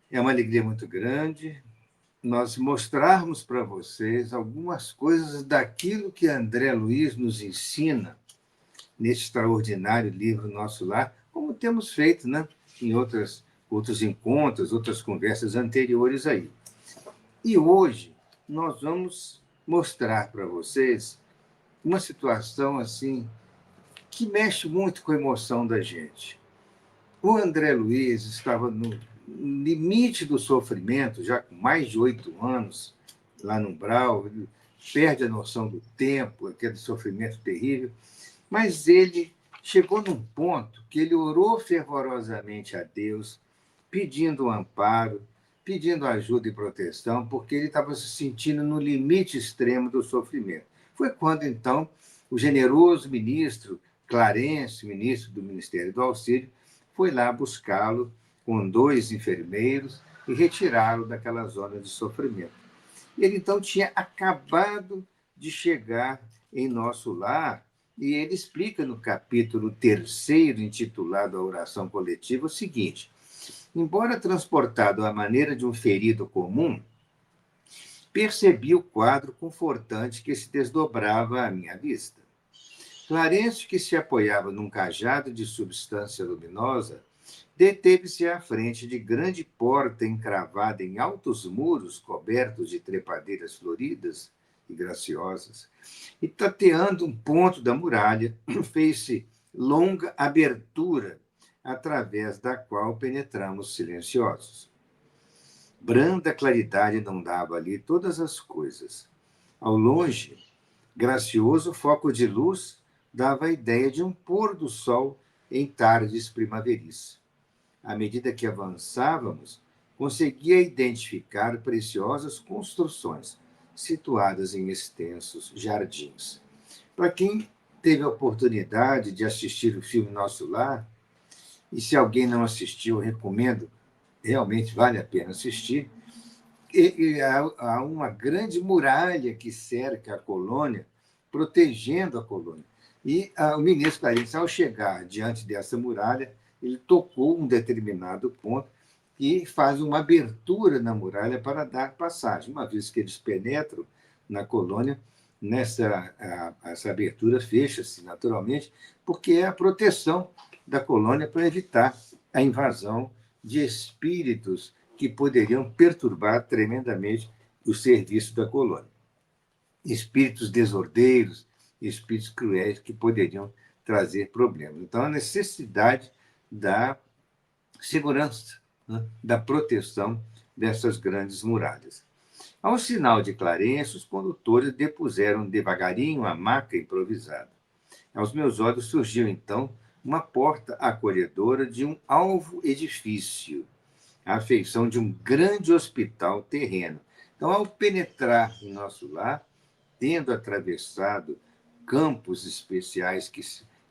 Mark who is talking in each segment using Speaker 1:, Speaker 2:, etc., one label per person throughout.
Speaker 1: É uma alegria muito grande nós mostrarmos para vocês algumas coisas daquilo que André Luiz nos ensina nesse extraordinário livro Nosso Lar, como temos feito, né, em outros encontros, outras conversas anteriores aí. E hoje nós vamos mostrar para vocês uma situação assim que mexe muito com a emoção da gente. O André Luiz estava no limite do sofrimento, já com mais de 8 anos, lá no Brau, ele perde a noção do tempo, aquele sofrimento terrível, mas ele chegou num ponto que ele orou fervorosamente a Deus, pedindo um amparo, pedindo ajuda e proteção, porque ele estava se sentindo no limite extremo do sofrimento. Foi quando, então, o generoso ministro Clarence, ministro do Ministério do Auxílio, foi lá buscá-lo com 2 enfermeiros e retirá-lo daquela zona de sofrimento. Ele, então, tinha acabado de chegar em nosso lar, e ele explica no capítulo 3º, intitulado A Oração Coletiva, o seguinte: embora transportado à maneira de um ferido comum, percebi o quadro confortante que se desdobrava à minha vista. Clarencio, que se apoiava num cajado de substância luminosa, deteve-se à frente de grande porta encravada em altos muros cobertos de trepadeiras floridas e graciosas, e tateando um ponto da muralha, fez-se longa abertura através da qual penetramos silenciosos. Branda claridade inundava ali todas as coisas. Ao longe, gracioso foco de luz dava a ideia de um pôr do sol em tardes primaveris. À medida que avançávamos, conseguia identificar preciosas construções situadas em extensos jardins. Para quem teve a oportunidade de assistir o filme Nosso Lar, e se alguém não assistiu, eu recomendo, realmente vale a pena assistir, há uma grande muralha que cerca a colônia, protegendo a colônia. E o ministro Clarence, ao chegar diante dessa muralha, ele tocou um determinado ponto e faz uma abertura na muralha para dar passagem. Uma vez que eles penetram na colônia, essa abertura fecha-se naturalmente, porque é a proteção da colônia para evitar a invasão de espíritos que poderiam perturbar tremendamente o serviço da colônia. Espíritos desordeiros, espíritos cruéis que poderiam trazer problemas. Então, a necessidade da segurança, né, da proteção dessas grandes muralhas. Ao sinal de Clarence, os condutores depuseram devagarinho a maca improvisada. Aos meus olhos surgiu, então, uma porta acolhedora de um alvo edifício, a feição de um grande hospital terreno. Então, ao penetrar em nosso lar, tendo atravessado campos especiais que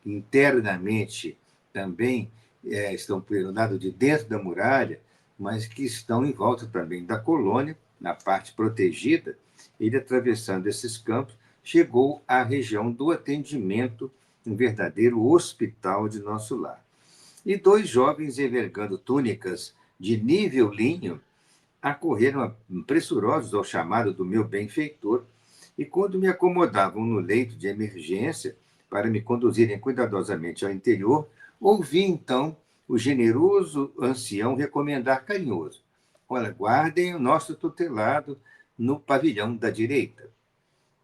Speaker 1: internamente também estão pelo lado de dentro da muralha, mas que estão em volta também da colônia, na parte protegida, ele atravessando esses campos, chegou à região do atendimento, um verdadeiro hospital de nosso lar. E 2 jovens envergando túnicas de nível linho acorreram pressurosos ao chamado do meu benfeitor, e quando me acomodavam no leito de emergência para me conduzirem cuidadosamente ao interior, ouvi então o generoso ancião recomendar carinhoso: olha, guardem o nosso tutelado no pavilhão da direita.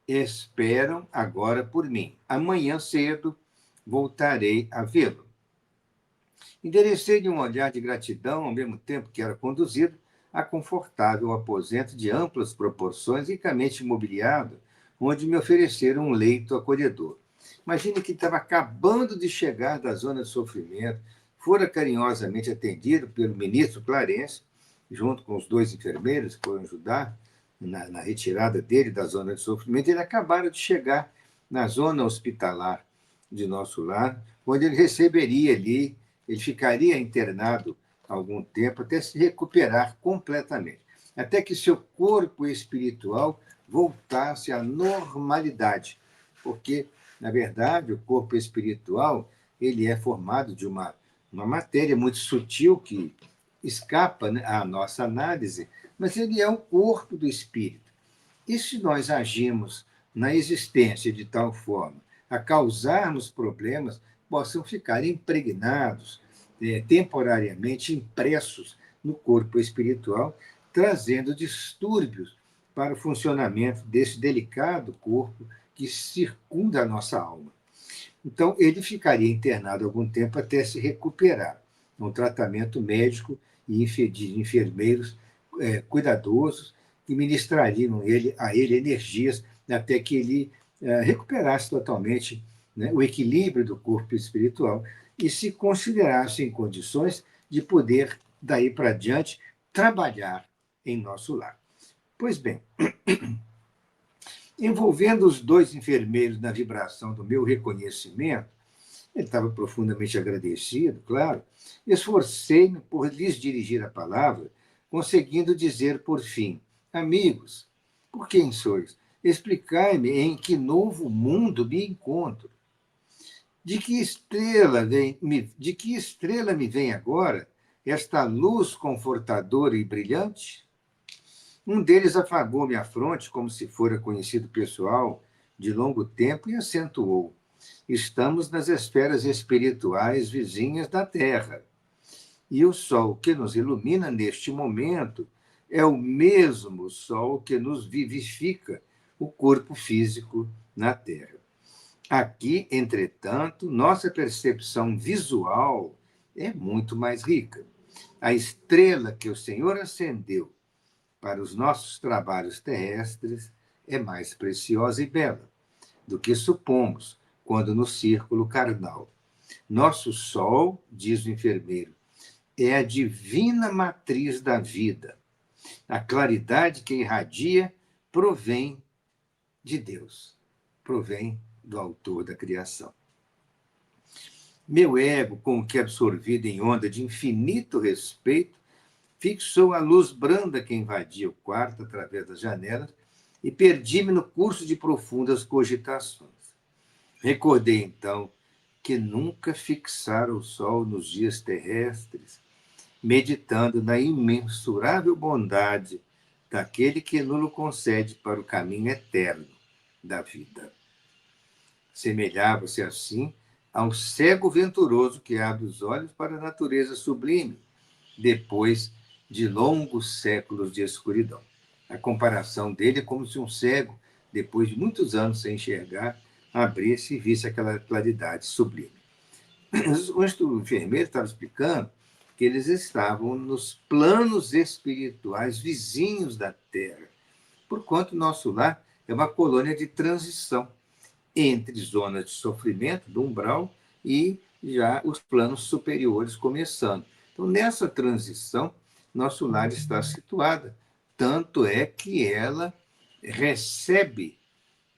Speaker 1: Esperam agora por mim. Amanhã cedo voltarei a vê-lo. Enderecei-lhe um olhar de gratidão, ao mesmo tempo que era conduzido a confortável aposento de amplas proporções, ricamente mobiliado, onde me ofereceram um leito acolhedor. Imagine que estava acabando de chegar da zona de sofrimento, fora carinhosamente atendido pelo ministro Clarence, junto com os 2 enfermeiros que foram ajudar na retirada dele da zona de sofrimento. Ele acabara de chegar na zona hospitalar de nosso lar, onde ele receberia ali, ele ficaria internado algum tempo até se recuperar completamente, até que seu corpo espiritual voltasse à normalidade, porque, na verdade, o corpo espiritual ele é formado de uma matéria muito sutil que escapa, né, à nossa análise, mas ele é o corpo do espírito. E se nós agimos na existência de tal forma a causarmos problemas, possam ficar impregnados, temporariamente impressos no corpo espiritual, trazendo distúrbios para o funcionamento desse delicado corpo que circunda a nossa alma. Então, ele ficaria internado algum tempo até se recuperar. Um tratamento médico e de enfermeiros cuidadosos que ministrariam a ele energias até que ele recuperasse totalmente, né, o equilíbrio do corpo espiritual e se considerasse em condições de poder, daí para diante, trabalhar em nosso lar. Pois bem, envolvendo os dois enfermeiros na vibração do meu reconhecimento, ele estava profundamente agradecido, claro. Esforcei-me por lhes dirigir a palavra, conseguindo dizer por fim: amigos, por quem sois? Explicai-me em que novo mundo me encontro. De que estrela me vem agora esta luz confortadora e brilhante? Um deles afagou-me a fronte, como se fora conhecido pessoal de longo tempo, e acentuou: estamos nas esferas espirituais vizinhas da Terra. E o sol que nos ilumina neste momento é o mesmo sol que nos vivifica o corpo físico na Terra. Aqui, entretanto, nossa percepção visual é muito mais rica. A estrela que o Senhor acendeu para os nossos trabalhos terrestres é mais preciosa e bela do que supomos quando no círculo carnal. Nosso sol, diz o enfermeiro, é a divina matriz da vida. A claridade que irradia provém de Deus, provém do autor da criação. Meu ego, com que absorvido em onda de infinito respeito, fixou a luz branda que invadia o quarto através das janelas e perdi-me no curso de profundas cogitações. Recordei, então, que nunca fixara o sol nos dias terrestres, meditando na imensurável bondade daquele que nulo concede para o caminho eterno da vida. Semelhava-se, assim, ao cego venturoso que abre os olhos para a natureza sublime, depois de longos séculos de escuridão. A comparação dele é como se um cego, depois de muitos anos sem enxergar, abrisse e visse aquela claridade sublime. O enfermeiro estava explicando que eles estavam nos planos espirituais vizinhos da Terra, porquanto nosso lar é uma colônia de transição entre zonas de sofrimento, do umbral, e já os planos superiores começando. Então, nessa transição, nosso lar está situada. Tanto é que ela recebe,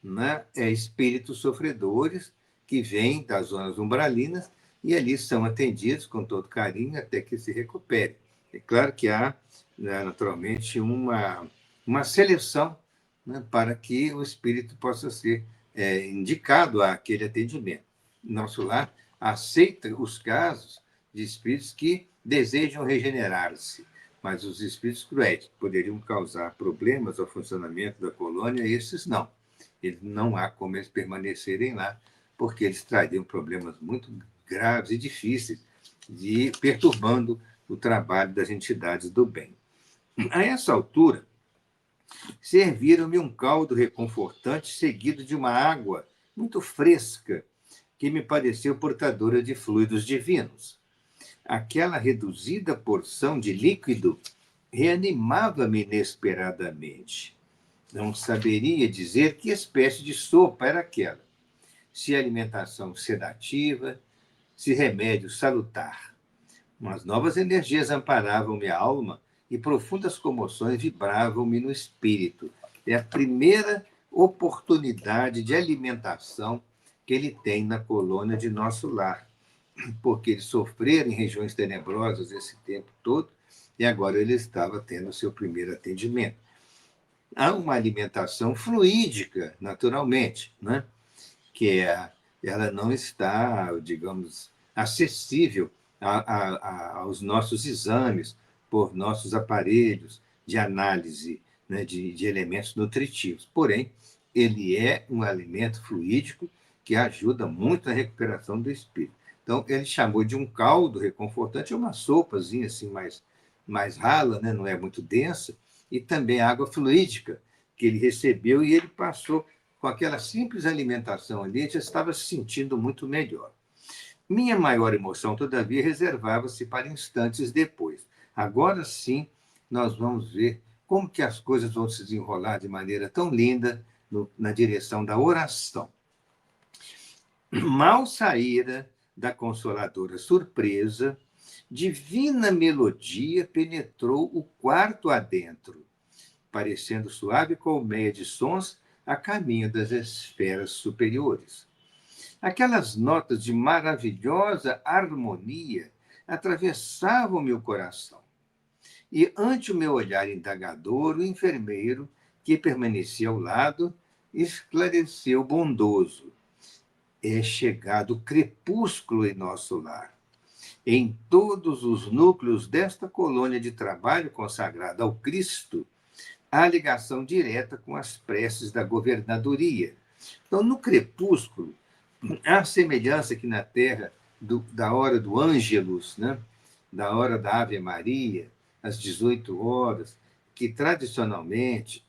Speaker 1: né, espíritos sofredores que vêm das zonas umbralinas e ali são atendidos com todo carinho até que se recupere. É claro que há, né, naturalmente, uma seleção, né, para que o espírito possa ser indicado àquele atendimento. Nosso lar aceita os casos de espíritos que desejam regenerar-se, mas os espíritos cruéis poderiam causar problemas ao funcionamento da colônia, esses não. Não há como eles permanecerem lá, porque eles trariam problemas muito graves e difíceis, perturbando o trabalho das entidades do bem. A essa altura, serviram-me um caldo reconfortante seguido de uma água muito fresca, que me pareceu portadora de fluidos divinos. Aquela reduzida porção de líquido reanimava-me inesperadamente. Não saberia dizer que espécie de sopa era aquela. Se alimentação sedativa, se remédio salutar. Umas novas energias amparavam minha alma e profundas comoções vibravam-me no espírito. É a primeira oportunidade de alimentação que ele tem na colônia de nosso lar, porque ele sofrera em regiões tenebrosas esse tempo todo e agora ele estava tendo o seu primeiro atendimento. Há uma alimentação fluídica, naturalmente, né? Ela não está, digamos, acessível aos nossos exames, por nossos aparelhos de análise, né, de elementos nutritivos. Porém, ele é um alimento fluídico que ajuda muito na recuperação do espírito. Então, ele chamou de um caldo reconfortante, é uma sopazinha assim mais rala, né? Não é muito densa, e também água fluídica que ele recebeu e ele passou com aquela simples alimentação ali, ele já estava se sentindo muito melhor. Minha maior emoção, todavia, reservava-se para instantes depois. Agora sim, nós vamos ver como que as coisas vão se desenrolar de maneira tão linda na direção da oração. Mal saíra da consoladora surpresa, divina melodia penetrou o quarto adentro, parecendo suave colmeia de sons a caminho das esferas superiores. Aquelas notas de maravilhosa harmonia atravessavam meu coração. E, ante o meu olhar indagador, o enfermeiro, que permanecia ao lado, esclareceu bondoso. É chegado o crepúsculo em nosso lar. Em todos os núcleos desta colônia de trabalho consagrada ao Cristo, há ligação direta com as preces da governadoria. Então, no crepúsculo, há semelhança aqui na Terra da hora do Ângelus, né? Da hora da Ave Maria, às 18 horas, que tradicionalmente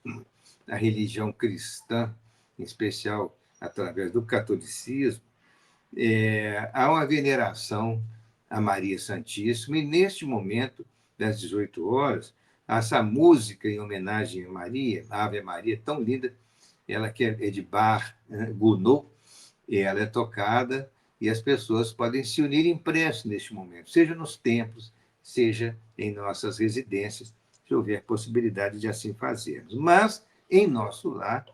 Speaker 1: a religião cristã, em especial através do catolicismo, há uma veneração a Maria Santíssima, e neste momento, das 18 horas, essa música em homenagem a Maria, a Ave Maria, tão linda, ela que é de Bach, né, Gounod, e ela é tocada e as pessoas podem se unir em prece neste momento, seja nos templos, seja em nossas residências, se houver possibilidade de assim fazermos. Mas, em nosso lar,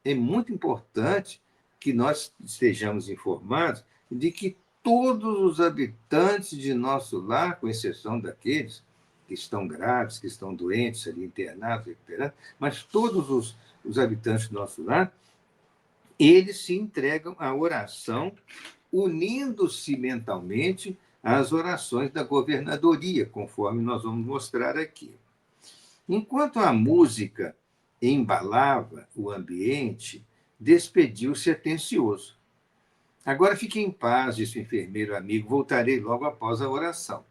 Speaker 1: é muito importante que nós estejamos informados de que todos os habitantes de nosso lar, com exceção daqueles que estão graves, que estão doentes, ali internados, recuperados, mas todos os habitantes do nosso lar, eles se entregam à oração, unindo-se mentalmente às orações da governadoria, conforme nós vamos mostrar aqui. Enquanto a música embalava o ambiente, despediu-se atencioso. Agora fique em paz, disse o enfermeiro amigo, voltarei logo após a oração.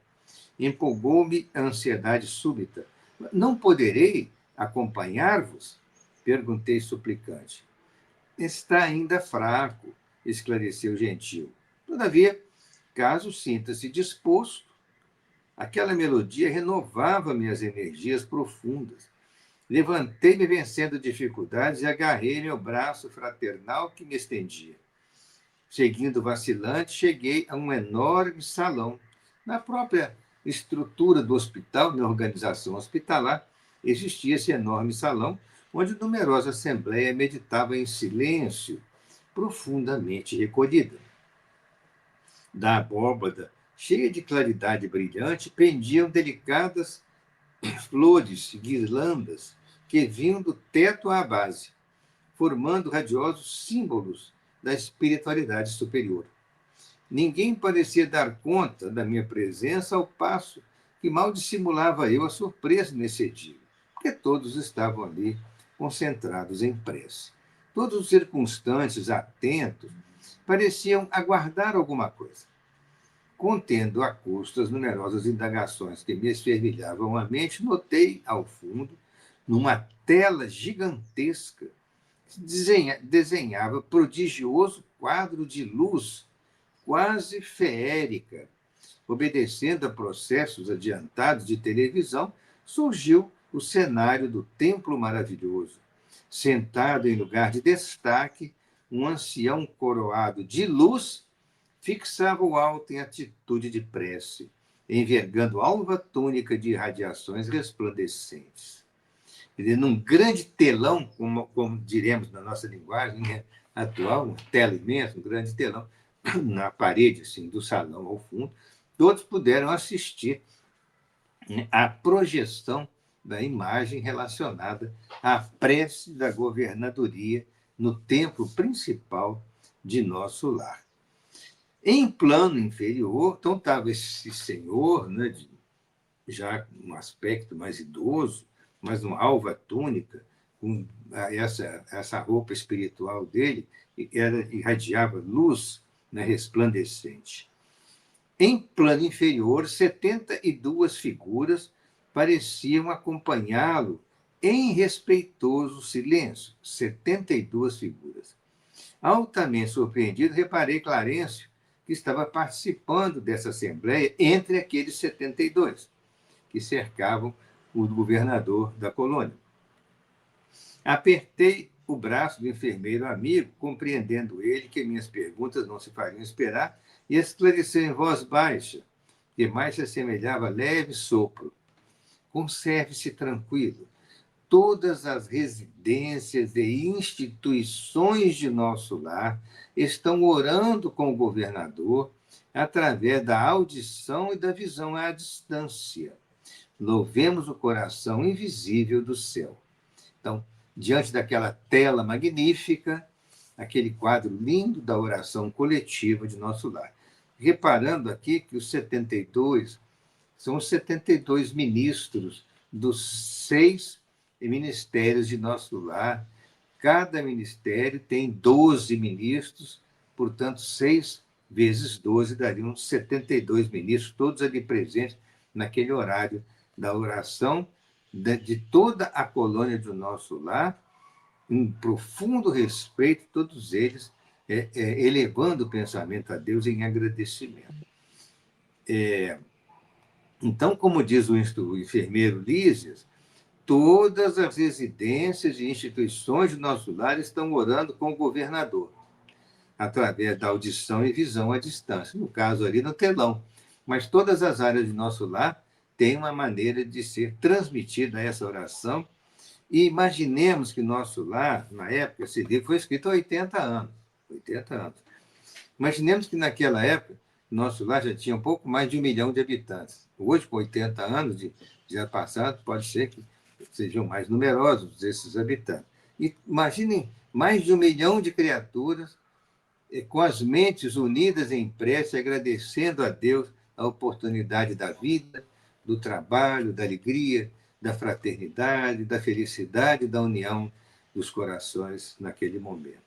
Speaker 1: Empolgou-me a ansiedade súbita. Não poderei acompanhar-vos? Perguntei suplicante. Está ainda fraco, esclareceu Gentil. Todavia, caso sinta-se disposto, aquela melodia renovava minhas energias profundas. Levantei-me vencendo dificuldades e agarrei-me ao braço fraternal que me estendia. Seguindo vacilante, cheguei a um enorme salão. Na própria estrutura do hospital, na organização hospitalar, existia esse enorme salão, onde numerosa assembleia meditava em silêncio, profundamente recolhida. Da abóbada, cheia de claridade brilhante, pendiam delicadas flores, guirlandas, que vinham do teto à base, formando radiosos símbolos da espiritualidade superior. Ninguém parecia dar conta da minha presença, ao passo que mal dissimulava eu a surpresa nesse dia, porque todos estavam ali concentrados em prece. Todos os circunstantes, atentos, pareciam aguardar alguma coisa. Contendo a custo as numerosas indagações que me esfervilhavam a mente, notei, ao fundo, numa tela gigantesca, que desenhava prodigioso quadro de luz, quase feérica. Obedecendo a processos adiantados de televisão, surgiu o cenário do Templo Maravilhoso. Sentado em lugar de destaque, um ancião coroado de luz fixava o alto em atitude de prece, envergando alva túnica de radiações resplandecentes. Num grande telão, como diremos na nossa linguagem, né, atual, uma tela imensa, um grande telão, na parede assim, do salão ao fundo, todos puderam assistir, né, à projeção da imagem relacionada à prece da governadoria no templo principal de nosso lar. Em plano inferior, então estava esse senhor, né, já um aspecto mais idoso, mas uma alva túnica, com essa roupa espiritual dele, irradiava luz, né, resplandecente. Em plano inferior, 72 figuras pareciam acompanhá-lo em respeitoso silêncio. 72 figuras. Altamente surpreendido, reparei Clarencio, que estava participando dessa assembleia entre aqueles 72 que cercavam o governador da colônia. Apertei o braço do enfermeiro amigo, compreendendo ele que minhas perguntas não se fariam esperar, e esclareceu em voz baixa, que mais se assemelhava a leve sopro. Conserve-se tranquilo. Todas as residências e instituições de nosso lar estão orando com o governador através da audição e da visão à distância. Louvemos o coração invisível do céu. Então, diante daquela tela magnífica, aquele quadro lindo da oração coletiva de nosso lar. Reparando aqui que os 72 são os 72 ministros dos 6 ministérios de nosso lar. Cada ministério tem 12 ministros, portanto, 6 vezes 12 dariam 72 ministros, todos ali presentes naquele horário da oração de toda a colônia do nosso lar, um profundo respeito, todos eles elevando o pensamento a Deus em agradecimento. Então, como diz o enfermeiro Lísias, todas as residências e instituições do nosso lar estão orando com o governador, através da audição e visão à distância, no caso ali no telão. Mas todas as áreas de nosso lar têm uma maneira de ser transmitida essa oração. E imaginemos que nosso lar, na época, esse livro foi escrito há 80 anos. 80 anos. Imaginemos que naquela época, nosso lar já tinha um pouco mais de 1 milhão de habitantes. Hoje, com 80 anos de já passado, pode ser que sejam mais numerosos esses habitantes. E imaginem mais de 1 milhão de criaturas com as mentes unidas em prece, agradecendo a Deus a oportunidade da vida, do trabalho, da alegria, da fraternidade, da felicidade, da união dos corações naquele momento.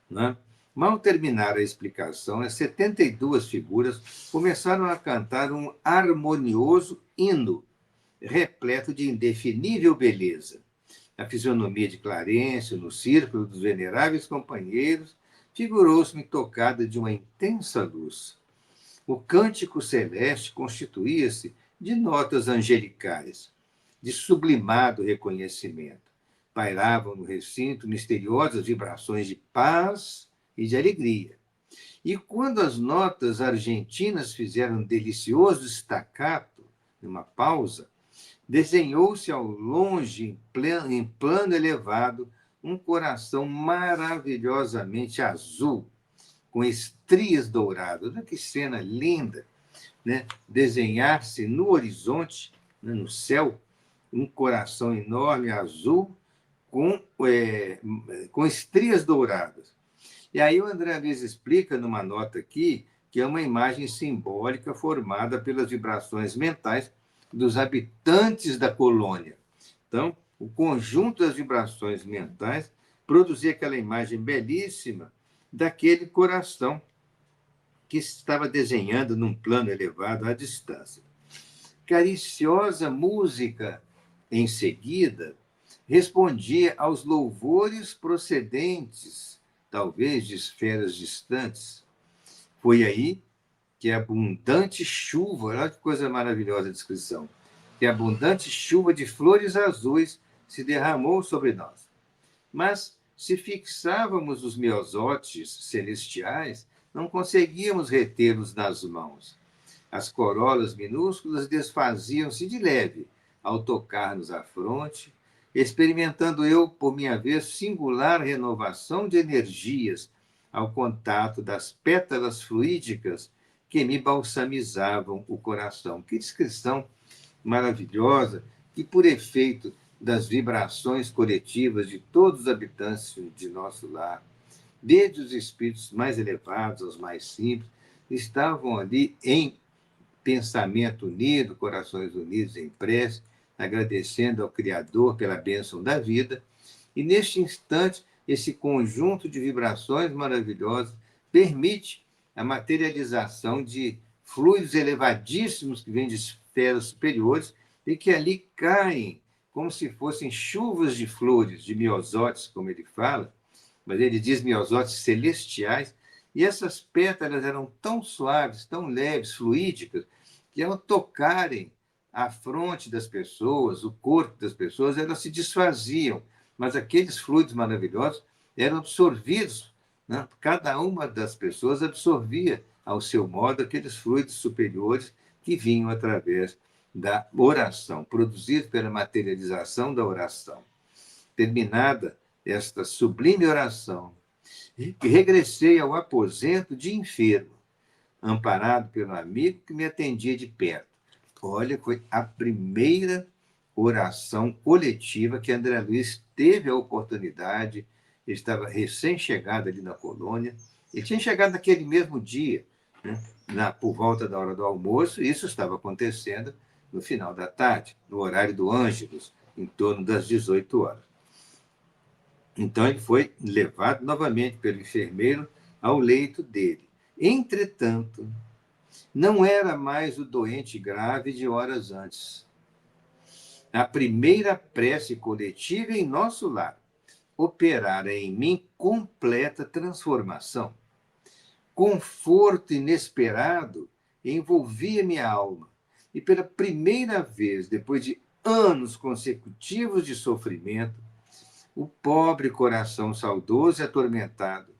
Speaker 1: Né? Mal terminara a explicação, as 72 figuras começaram a cantar um harmonioso hino, repleto de indefinível beleza. A fisionomia de Clarencio, no círculo dos veneráveis companheiros, figurou-se-me tocada de uma intensa luz. O cântico celeste constituía-se de notas angelicais, de sublimado reconhecimento. Pairavam no recinto misteriosas vibrações de paz e de alegria. E quando as notas argentinas fizeram um delicioso staccato, numa pausa, desenhou-se ao longe, em plano elevado, um coração maravilhosamente azul, com estrias douradas. Olha que cena linda, né? Desenhar-se no horizonte, né, no céu, um coração enorme, azul, com estrias douradas. E aí o André Luiz explica numa nota aqui que é uma imagem simbólica formada pelas vibrações mentais dos habitantes da colônia. Então, o conjunto das vibrações mentais produzia aquela imagem belíssima daquele coração que estava desenhando num plano elevado à distância. Cariciosa música, em seguida, respondia aos louvores procedentes, talvez, de esferas distantes. Foi aí que a abundante chuva, olha que coisa maravilhosa a descrição, que a abundante chuva de flores azuis se derramou sobre nós. Mas, se fixávamos os miosotes celestiais, não conseguíamos retê-los nas mãos. As corolas minúsculas desfaziam-se de leve ao tocar-nos a fronte, experimentando eu, por minha vez, singular renovação de energias ao contato das pétalas fluídicas que me balsamizavam o coração. Que descrição maravilhosa, que por efeito das vibrações coletivas de todos os habitantes de nosso lar, desde os espíritos mais elevados aos mais simples, estavam ali pensamento unido, corações unidos em prece, agradecendo ao Criador pela bênção da vida. E, neste instante, esse conjunto de vibrações maravilhosas permite a materialização de fluidos elevadíssimos que vêm de esferas superiores e que ali caem como se fossem chuvas de flores, de miosótis, como ele fala, mas ele diz miosótis celestiais, e essas pétalas eram tão suaves, tão leves, fluídicas, que ao tocarem a fronte das pessoas, o corpo das pessoas, elas se desfaziam, mas aqueles fluidos maravilhosos eram absorvidos, né? Cada uma das pessoas absorvia, ao seu modo, aqueles fluidos superiores que vinham através da oração, produzidos pela materialização da oração. Terminada esta sublime oração, regressei ao aposento de enfermo, amparado pelo amigo que me atendia de perto. Olha, foi a primeira oração coletiva que André Luiz teve a oportunidade. Ele estava recém-chegado ali na colônia. Ele tinha chegado naquele mesmo dia, né, por volta da hora do almoço, e isso estava acontecendo no final da tarde, no horário do Ângelus, em torno das 18 horas. Então, ele foi levado novamente pelo enfermeiro ao leito dele. Entretanto, não era mais o doente grave de horas antes. A primeira prece coletiva em nosso lar operara em mim completa transformação. Conforto inesperado envolvia minha alma. E pela primeira vez, depois de anos consecutivos de sofrimento, o pobre coração saudoso e atormentado,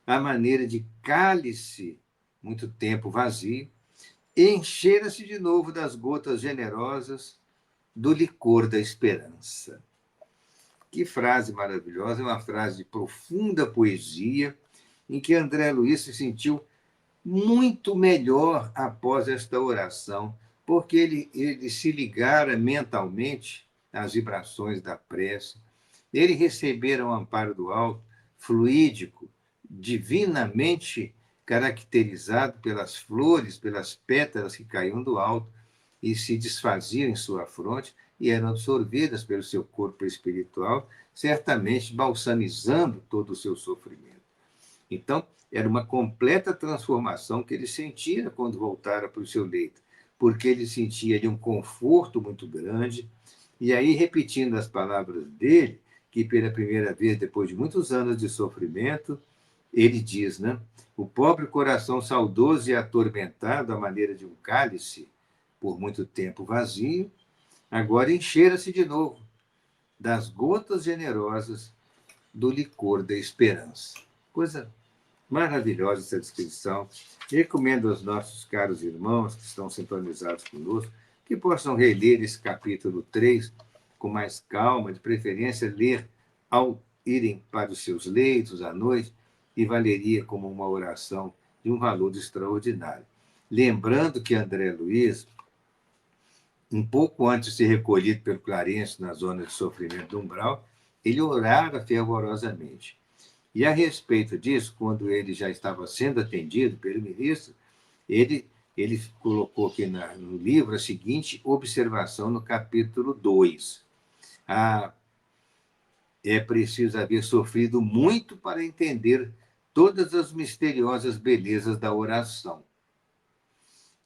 Speaker 1: à maneira de cálice, muito tempo vazio, enchera-se de novo das gotas generosas do licor da esperança. Que frase maravilhosa, uma frase de profunda poesia, em que André Luiz se sentiu muito melhor após esta oração, porque ele se ligara mentalmente às vibrações da prece, ele recebera o amparo do alto, fluídico, divinamente caracterizado pelas flores, pelas pétalas que caíam do alto e se desfaziam em sua fronte e eram absorvidas pelo seu corpo espiritual, certamente balsamizando todo o seu sofrimento. Então, era uma completa transformação que ele sentia quando voltara para o seu leito, porque ele sentia ali um conforto muito grande. E aí, repetindo as palavras dele, que pela primeira vez, depois de muitos anos de sofrimento, ele diz, né? O pobre coração saudoso e atormentado, à maneira de um cálice, por muito tempo vazio, agora enchera-se de novo das gotas generosas do licor da esperança. Coisa maravilhosa essa descrição. Recomendo aos nossos caros irmãos que estão sintonizados conosco que possam reler esse capítulo 3 com mais calma, de preferência ler ao irem para os seus leitos à noite, e valeria como uma oração de um valor extraordinário. Lembrando que André Luiz, um pouco antes de ser recolhido pelo Clarence na zona de sofrimento do umbral, ele orara fervorosamente. E a respeito disso, quando ele já estava sendo atendido pelo ministro, ele colocou aqui no livro a seguinte observação no capítulo 2. É preciso haver sofrido muito para entender todas as misteriosas belezas da oração.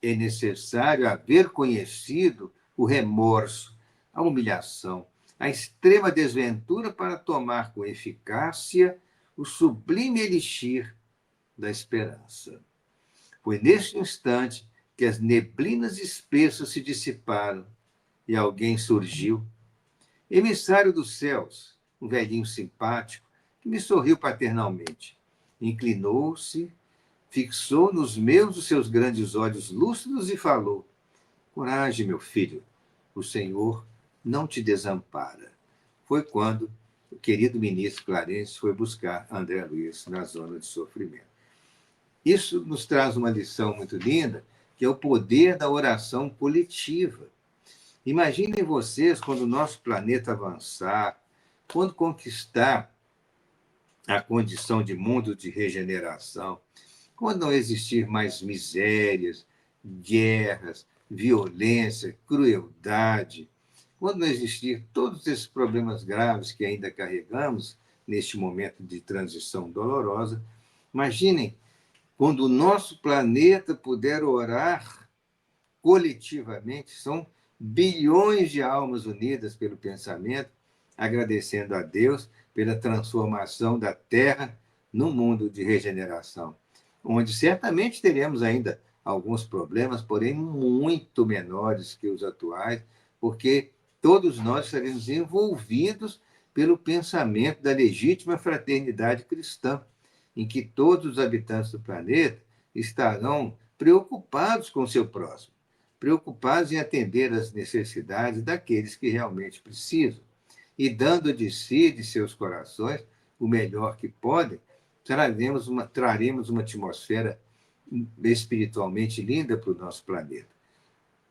Speaker 1: É necessário haver conhecido o remorso, a humilhação, a extrema desventura para tomar com eficácia o sublime elixir da esperança. Foi neste instante que as neblinas espessas se dissiparam e alguém surgiu, emissário dos céus, um velhinho simpático, que me sorriu paternalmente. Inclinou-se, fixou nos meus os seus grandes olhos lúcidos e falou: coragem, meu filho, o Senhor não te desampara. Foi quando o querido ministro Clarence foi buscar André Luiz na zona de sofrimento. Isso nos traz uma lição muito linda, que é o poder da oração coletiva. Imaginem vocês quando o nosso planeta avançar, quando conquistar a condição de mundo de regeneração, quando não existir mais misérias, guerras, violência, crueldade, quando não existir todos esses problemas graves que ainda carregamos neste momento de transição dolorosa, imaginem quando o nosso planeta puder orar coletivamente, são bilhões de almas unidas pelo pensamento, agradecendo a Deus pela transformação da Terra num mundo de regeneração, onde certamente teremos ainda alguns problemas, porém muito menores que os atuais, porque todos nós estaremos envolvidos pelo pensamento da legítima fraternidade cristã, em que todos os habitantes do planeta estarão preocupados com o seu próximo, preocupados em atender às necessidades daqueles que realmente precisam, e dando de si e de seus corações o melhor que podem, traremos uma atmosfera espiritualmente linda para o nosso planeta.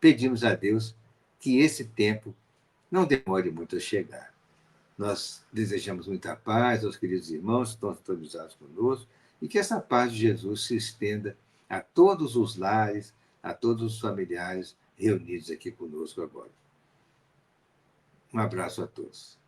Speaker 1: Pedimos a Deus que esse tempo não demore muito a chegar. Nós desejamos muita paz aos queridos irmãos que estão sintonizados conosco e que essa paz de Jesus se estenda a todos os lares, a todos os familiares reunidos aqui conosco agora. Um abraço a todos.